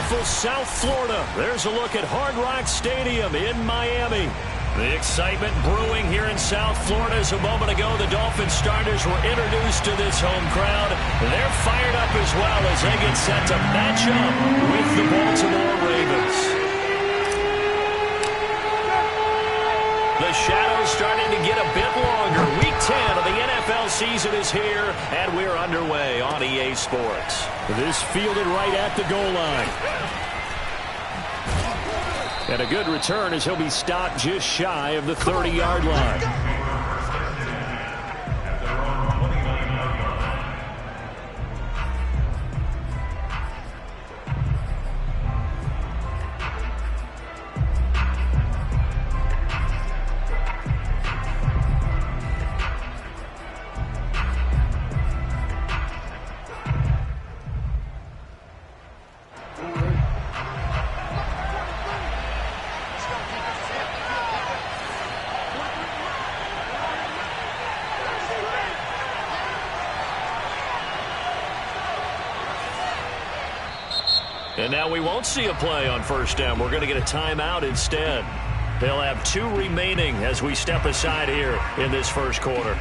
beautiful South Florida. There's a look at Hard Rock Stadium in Miami. The excitement brewing here in South Florida. As a moment ago, the Dolphins starters were introduced to this home crowd. They're fired up as well as they get set to match up with the Baltimore Ravens. The shadow's starting to get a bit longer. Week 10 of the NFL season is here, and we're underway on EA Sports. This fielded right at the goal line. And a good return as he'll be stopped just shy of the 30-yard line. And now we won't see a play on first down. We're going to get a timeout instead. They'll have 2 remaining as we step aside here in this first quarter.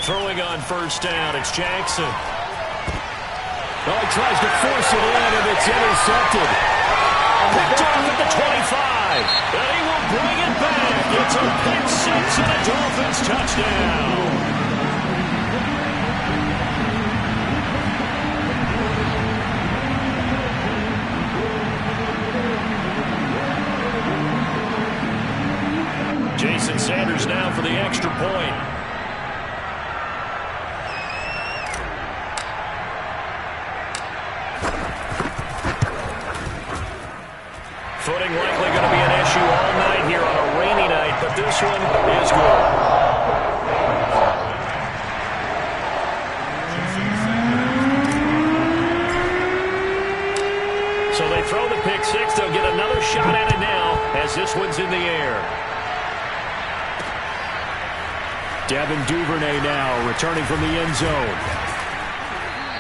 Throwing on first down, it's Jackson. Well, he tries to force it in, and it's intercepted. Picked off at the 25, and he will bring it back. It's a pick six and a Dolphins touchdown. Jason Sanders now for the extra point. Footing likely going to be an issue all night here on a rainy night, but this one is good. So they throw the pick six. They'll get another shot at it now as this one's in the air. Devin Duvernay now returning from the end zone.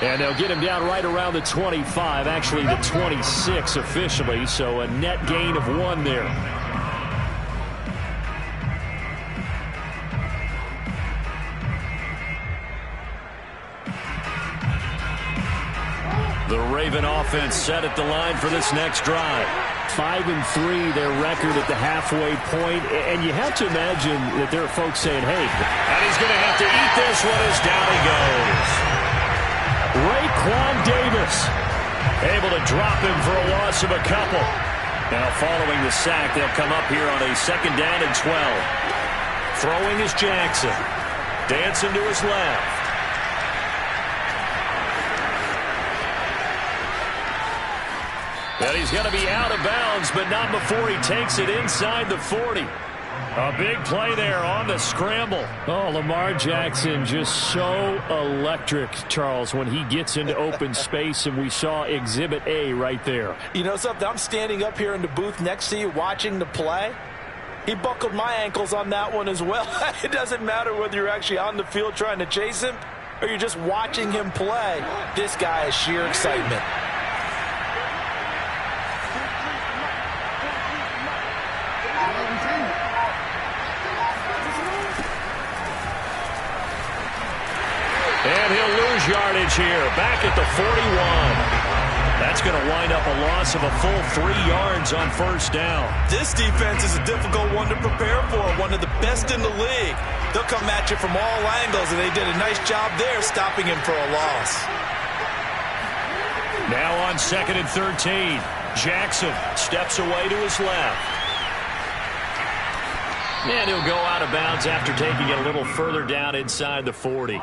And they'll get him down right around the 25, actually the 26 officially, so a net gain of 1 there. The Raven offense set at the line for this next drive. 5-3, their record at the halfway point, and you have to imagine that there are folks saying, hey, and he's going to have to eat this one as down he goes. Raekwon Davis able to drop him for a loss of a couple. Now following the sack, they'll come up here on a 2nd down and 12. Throwing is Jackson. Dancing to his left. And he's going to be out of bounds, but not before he takes it inside the 40. A big play there on the scramble. Oh, Lamar Jackson just so electric, Charles, when he gets into open space, and we saw Exhibit A right there. You know something? I'm standing up here in the booth next to you watching the play. He buckled my ankles on that one as well. It doesn't matter whether you're actually on the field trying to chase him or you're just watching him play. This guy is sheer excitement. And he'll lose yardage here, back at the 41. That's going to wind up a loss of a full 3 yards on first down. This defense is a difficult one to prepare for, one of the best in the league. They'll come at you from all angles, and they did a nice job there stopping him for a loss. Now on 2nd and 13, Jackson steps away to his left. And he'll go out of bounds after taking it a little further down inside the 40.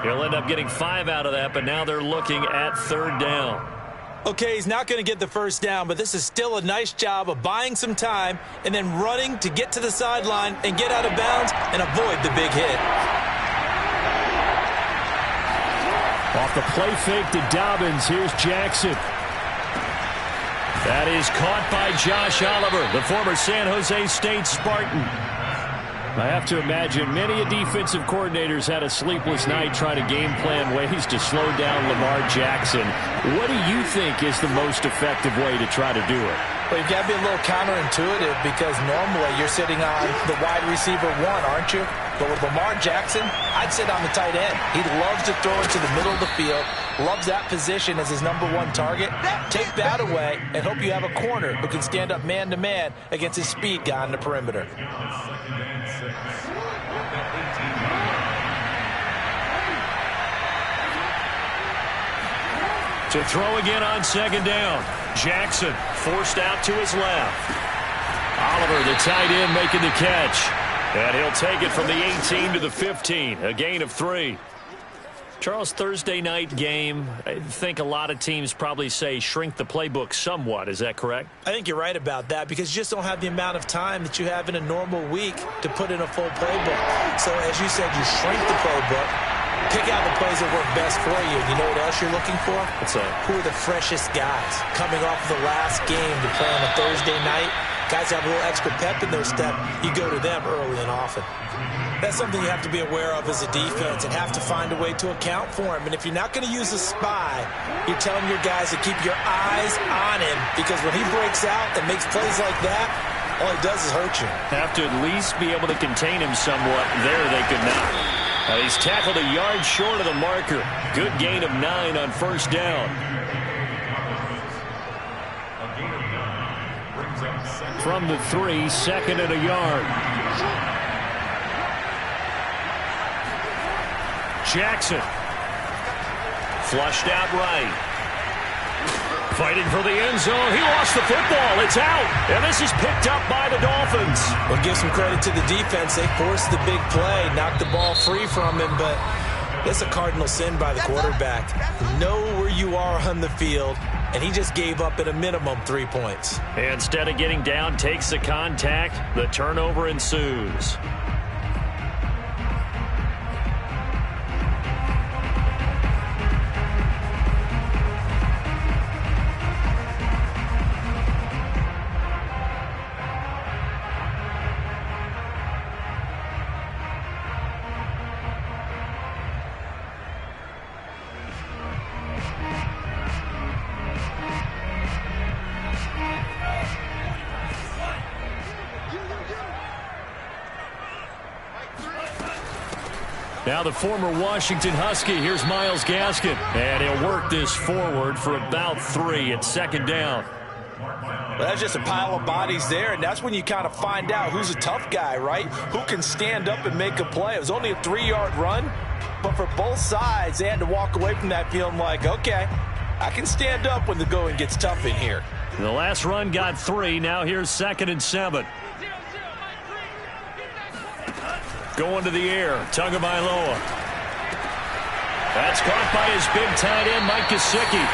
He'll end up getting 5 out of that, but now they're looking at 3rd down. Okay, he's not going to get the first down, but this is still a nice job of buying some time and then running to get to the sideline and get out of bounds and avoid the big hit. Off the play fake to Dobbins, here's Jackson. That is caught by Josh Oliver, the former San Jose State Spartan. I have to imagine many defensive coordinators had a sleepless night trying to game plan ways to slow down Lamar Jackson. What do you think is the most effective way to try to do it? Well, you've got to be a little counterintuitive because normally you're sitting on the wide receiver one, aren't you? But with Lamar Jackson, I'd sit on the tight end. He loves to throw it to the middle of the field, loves that position as his #1 target. Take that away and hope you have a corner who can stand up man-to-man against his speed guy on the perimeter. To throw again on second down. Jackson forced out to his left. Oliver, the tight end, making the catch. And he'll take it from the 18 to the 15, a gain of 3. Charles, Thursday night game, I think a lot of teams probably say shrink the playbook somewhat. Is that correct? I think you're right about that because you just don't have the amount of time that you have in a normal week to put in a full playbook. So as you said, you shrink the playbook, pick out the plays that work best for you. You know what else you're looking for? What's that? Who are the freshest guys coming off of the last game to play on a Thursday night? Guys have a little extra pep in their step. You go to them early and often. That's something you have to be aware of as a defense and have to find a way to account for him. And if you're not going to use a spy, you're telling your guys to keep your eyes on him because when he breaks out and makes plays like that, all he does is hurt you. Have to at least be able to contain him somewhat. There they could not. He's tackled a yard short of the marker. Good gain of 9 on first down. From the 3, second and a yard. Jackson. Flushed out right. Fighting for the end zone. He lost the football. It's out. And this is picked up by the Dolphins. Well, give some credit to the defense. They forced the big play, knocked the ball free from him, but it's a cardinal sin by the quarterback. Know where you are on the field, and he just gave up at a minimum 3 points. Instead of getting down, takes the contact. The turnover ensues. Now the former Washington Husky. Here's Myles Gaskin. And he'll work this forward for about 3 at second down. Well, that's just a pile of bodies there, and that's when you kind of find out who's a tough guy, right? Who can stand up and make a play. It was only a 3-yard run, but for both sides, they had to walk away from that feeling like, okay, I can stand up when the going gets tough in here. The last run got 3. Now here's 2nd and 7. Going to the air. Tagovailoa. That's caught by his big tight end, Mike Gesicki.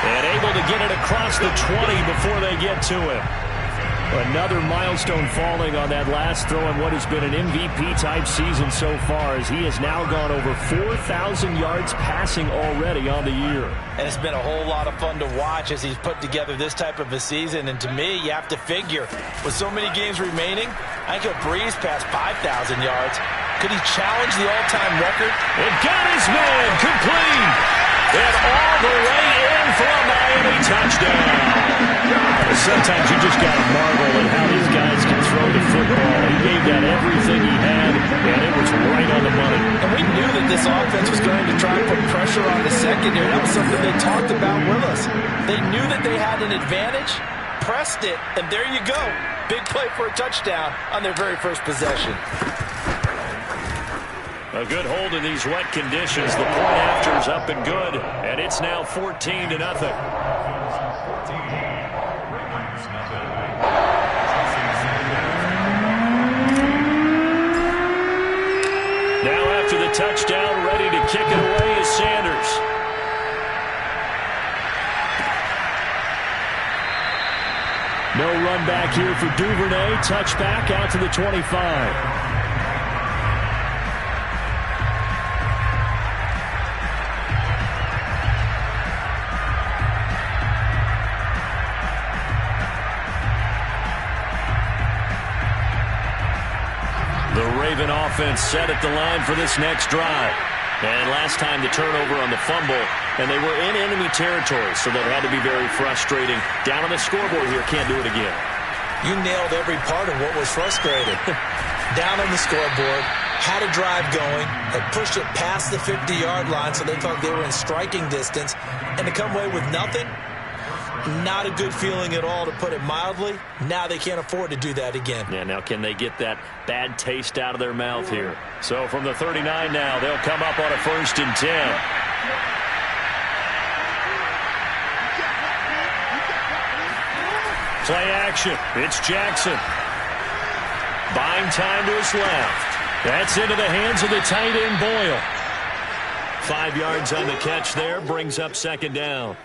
And able to get it across the 20 before they get to him. Another milestone falling on that last throw in what has been an MVP-type season so far, as he has now gone over 4,000 yards passing already on the year. And it's been a whole lot of fun to watch as he's put together this type of a season. And to me, you have to figure, with so many games remaining, I think he'll breeze past 5,000 yards. Could he challenge the all-time record? And got his man complete. And all the way in for a Miami touchdown. Sometimes you just got to marvel at how these guys can throw the football. He gave that everything he had, and it was right on the money. And we knew that this offense was going to try and put pressure on the secondary. That was something they talked about with us. They knew that they had an advantage, pressed it, and there you go. Big play for a touchdown on their very first possession. A good hold in these wet conditions. The point after is up and good, and it's now 14-0. Now after the touchdown, ready to kick it away is Sanders. run back here for Duvernay. Touchback out to the 25. The Raven offense set at the line for this next drive. And last time the turnover on the fumble, and they were in enemy territory, so that had to be very frustrating. Down on the scoreboard here, can't do it again. You nailed every part of what was frustrating. Down on the scoreboard, had a drive going, had pushed it past the 50-yard line, so they thought they were in striking distance, and to come away with nothing, not a good feeling at all, to put it mildly. Now they can't afford to do that again. Yeah, now can they get that bad taste out of their mouth here? So from the 39 now, they'll come up on a 1st and 10. Play action. It's Jackson. Buying time to his left. That's into the hands of the tight end, Boyle. 5 yards on the catch there, brings up 2nd down.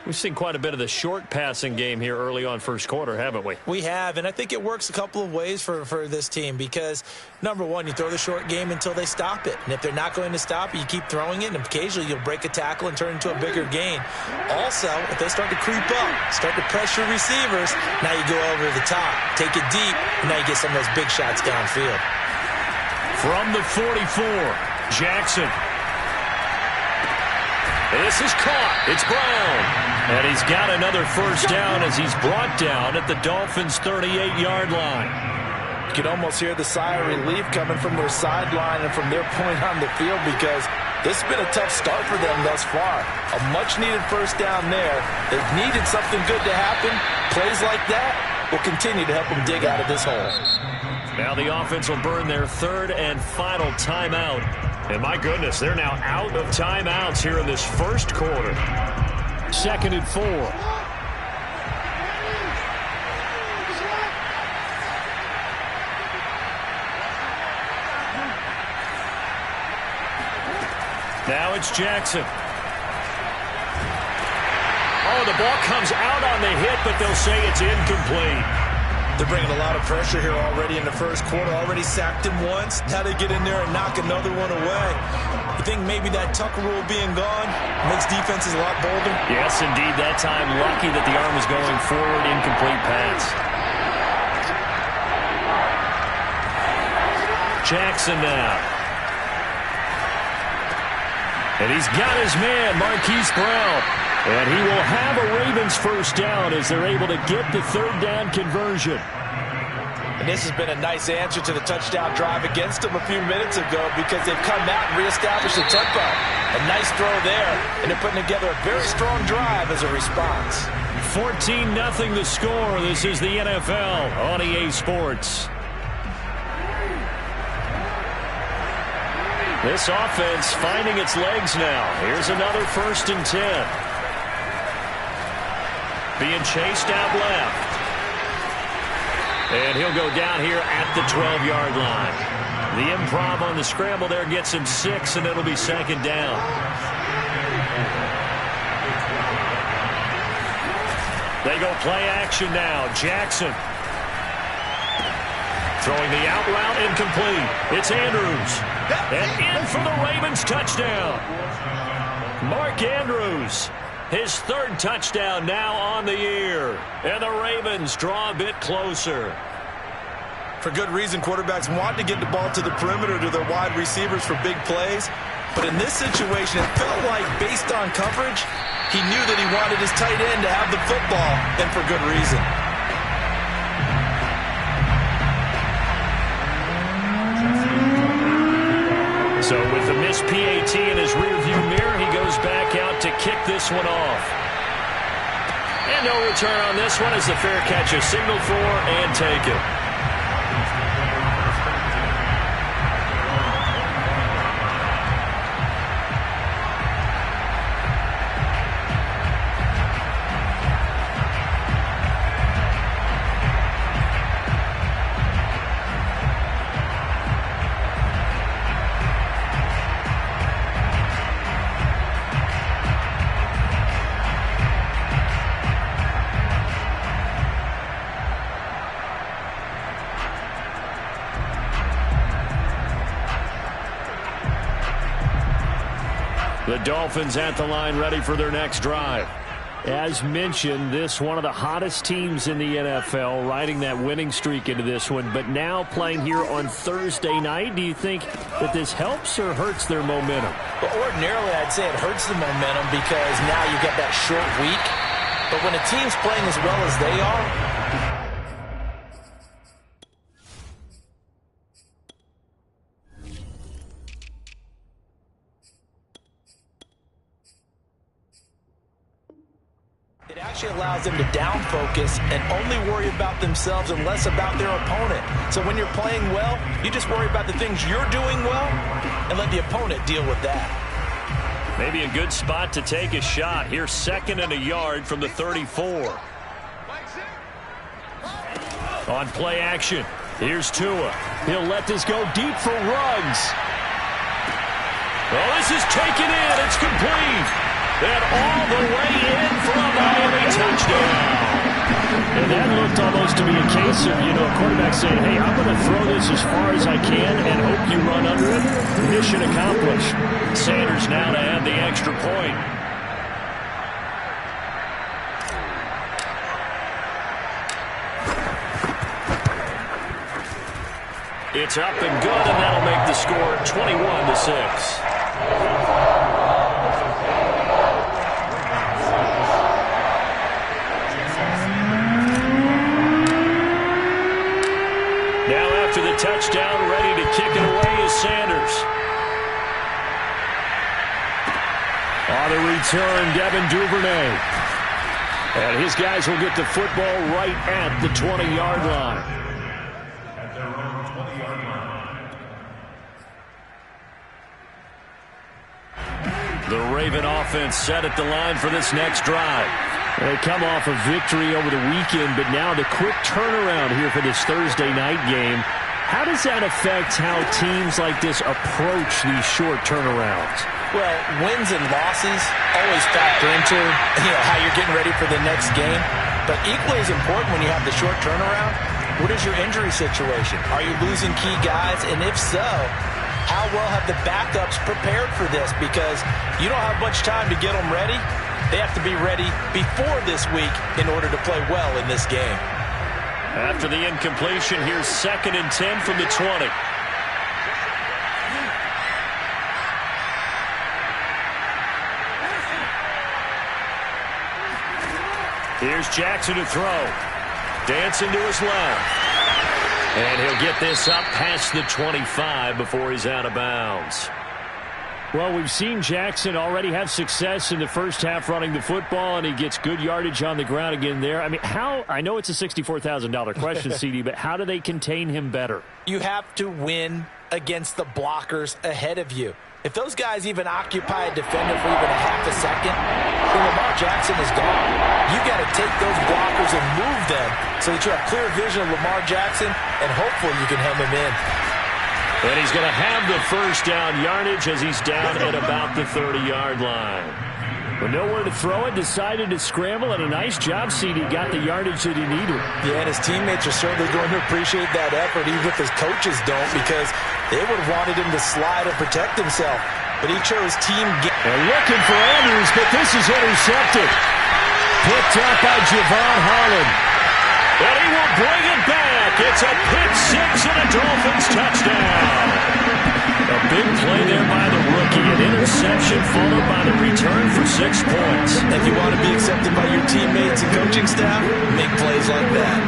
We've seen quite a bit of the short passing game here early on first quarter, haven't we? We have, and I think it works a couple of ways for this team because, number one, you throw the short game until they stop it. And if they're not going to stop it, you keep throwing it, and occasionally you'll break a tackle and turn it into a bigger gain. Also, if they start to creep up, start to pressure receivers, now you go over the top, take it deep, and now you get some of those big shots downfield. From the 44, Jackson. This is caught. It's Brown. And he's got another 1st down as he's brought down at the Dolphins' 38-yard line. You can almost hear the sigh of relief coming from their sideline and from their point on the field because this has been a tough start for them thus far. A much-needed 1st down there. They've needed something good to happen. Plays like that will continue to help them dig out of this hole. Now the offense will burn their 3rd and final timeout. And my goodness, they're now out of timeouts here in this first quarter. 2nd and 4. Now it's Jackson. Oh, the ball comes out on the hit, but they'll say it's incomplete. They're bringing a lot of pressure here already in the first quarter. Already sacked him once. Now they get in there and knock another one away. You think maybe that Tucker rule being gone makes defenses a lot bolder? Yes, indeed. That time, lucky that the arm was going forward. Incomplete pass. Jackson now. And he's got his man, Marquise Brown. And he will have a Ravens 1st down as they're able to get the 3rd down conversion. And this has been a nice answer to the touchdown drive against them a few minutes ago because they've come out and reestablished the tempo. A nice throw there, and they're putting together a very strong drive as a response. 14-0 the score. This is the NFL on EA Sports. This offense finding its legs now. Here's another 1st and 10. Being chased out left. And he'll go down here at the 12-yard line. The improv on the scramble there gets him 6, and it'll be 2nd down. They go play action now. Jackson. Throwing the out route incomplete. It's Andrews. And in for the Ravens touchdown. Mark Andrews. His 3rd touchdown now on the year. And the Ravens draw a bit closer. For good reason, quarterbacks want to get the ball to the perimeter to their wide receivers for big plays. But in this situation, it felt like, based on coverage, he knew that he wanted his tight end to have the football, and for good reason. So with the missed PAT in his rearview mirror, he goes back out to kick this one off. And no return on this one as the fair catch is signaled for and taken. The Dolphins at the line ready for their next drive. As mentioned, this one of the hottest teams in the NFL, riding that winning streak into this one, but now playing here on Thursday night. Do you think that this helps or hurts their momentum? Well, ordinarily, I'd say it hurts the momentum because now you get that short week. But when a team's playing as well as they are, it actually allows them to down focus and only worry about themselves and less about their opponent. So when you're playing well, you just worry about the things you're doing well and let the opponent deal with that. Maybe a good spot to take a shot. Here's 2nd and a yard from the 34. On play action, here's Tua. He'll let this go deep for Ruggs. Oh, this is taken in. It's complete. And all the way in for a Miami touchdown. And that looked almost to be a case of, a quarterback saying, hey, I'm going to throw this as far as I can and hope you run under it. Mission accomplished. Sanders now to add the extra point. It's up and good, and that'll make the score 21-6. Touchdown, ready to kick it away is Sanders. On the return, Devin Duvernay. And his guys will get the football right at the 20-yard line. At their own 20-yard line. The Raven offense set at the line for this next drive. They come off a victory over the weekend, but now the quick turnaround here for this Thursday night game. How does that affect how teams like this approach these short turnarounds? Well, wins and losses always factor into how you're getting ready for the next game. But equally as important when you have the short turnaround, what is your injury situation? Are you losing key guys? And if so, how well have the backups prepared for this? Because you don't have much time to get them ready. They have to be ready before this week in order to play well in this game. After the incompletion, here's 2nd and 10 from the 20. Here's Jackson to throw. Dancing to his left. And he'll get this up past the 25 before he's out of bounds. Well, we've seen Jackson already have success in the first half running the football, and he gets good yardage on the ground again there. I mean, I know it's a $64,000 question, CD, but how do they contain him better? You have to win against the blockers ahead of you. If those guys even occupy a defender for even a half a second, then Lamar Jackson is gone. You got to take those blockers and move them so that you have clear vision of Lamar Jackson, and hopefully you can hem him in. And he's going to have the first down yardage as he's down at about the 30-yard line. But nowhere to throw it, decided to scramble, and a nice job, CD. Got the yardage that he needed. Yeah, and his teammates are certainly going to appreciate that effort, even if his coaches don't, because they would have wanted him to slide and protect himself. But he chose team game. They're looking for Andrews, but this is intercepted. Picked up by Javon Holland. And he will bring it back. It's a pick six and a Dolphins touchdown. A big play there by the rookie. An interception followed by the return for 6 points. If you want to be accepted by your teammates and coaching staff, make plays like that.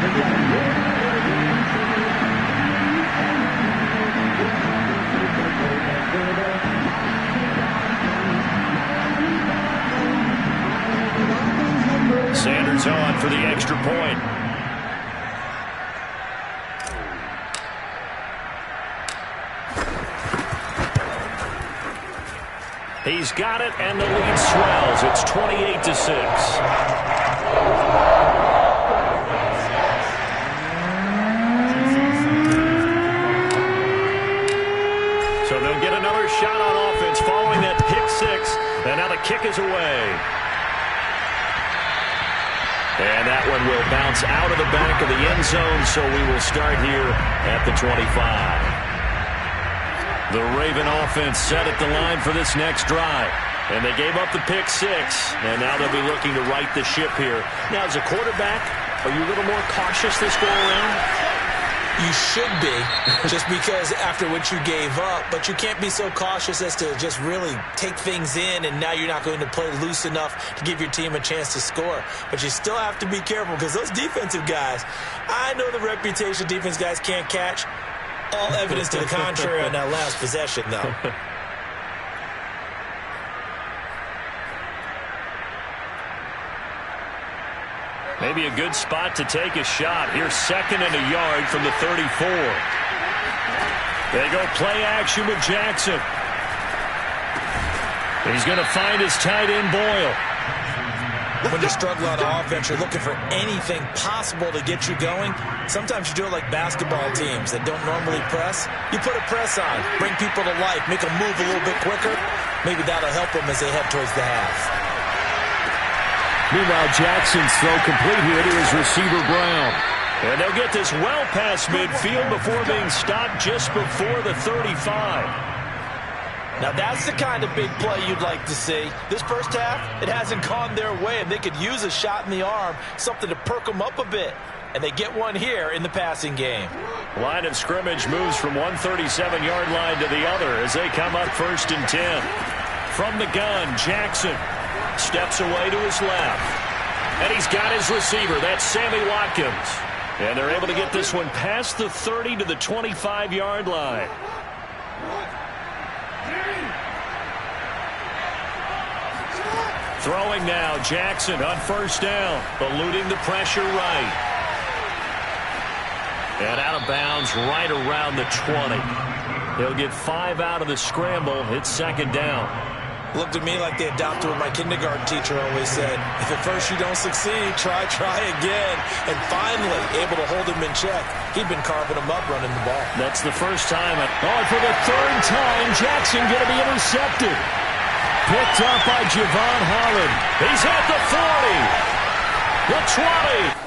Sanders on for the extra point. He's got it, and the lead swells. It's 28-6. So they'll get another shot on offense following that pick six, and now the kick is away. And that one will bounce out of the back of the end zone, so we will start here at the 25. The Raven offense set at the line for this next drive. And they gave up the pick six, and now they'll be looking to right the ship here. Now, as a quarterback, are you a little more cautious this go around? You should be, just because after what you gave up, but you can't be so cautious as to just really take things in, and now you're not going to play loose enough to give your team a chance to score. But you still have to be careful, because those defensive guys, I know the reputation defense guys can't catch. All evidence to the contrary on that last possession, though. Maybe a good spot to take a shot. Here's 2nd and a yard from the 34. They go play action with Jackson. He's going to find his tight end, Boyle. When you struggle on offense, you're looking for anything possible to get you going. Sometimes you do it like basketball teams that don't normally press. You put a press on, bring people to life, make them move a little bit quicker. Maybe that'll help them as they head towards the half. Meanwhile, Jackson's throw complete here to his receiver, Brown. And they'll get this well past midfield before being stopped just before the 35. Now, that's the kind of big play you'd like to see. This first half, it hasn't gone their way, and they could use a shot in the arm, something to perk them up a bit. And they get one here in the passing game. Line of scrimmage moves from one 37-yard line to the other as they come up 1st and 10. From the gun, Jackson steps away to his left. And he's got his receiver. That's Sammy Watkins. And they're able to get this one past the 30 to the 25-yard line. Throwing now, Jackson on 1st down, eluding the pressure right. And out of bounds right around the 20. He'll get 5 out of the scramble. It's 2nd down. Looked at me like they adopted what my kindergarten teacher always said. If at first you don't succeed, try again. And finally, able to hold him in check. He'd been carving him up running the ball. That's the first time. Oh, for the 3rd time, Jackson going to be intercepted. Picked up by Javon Holland. He's at the 40, the 20.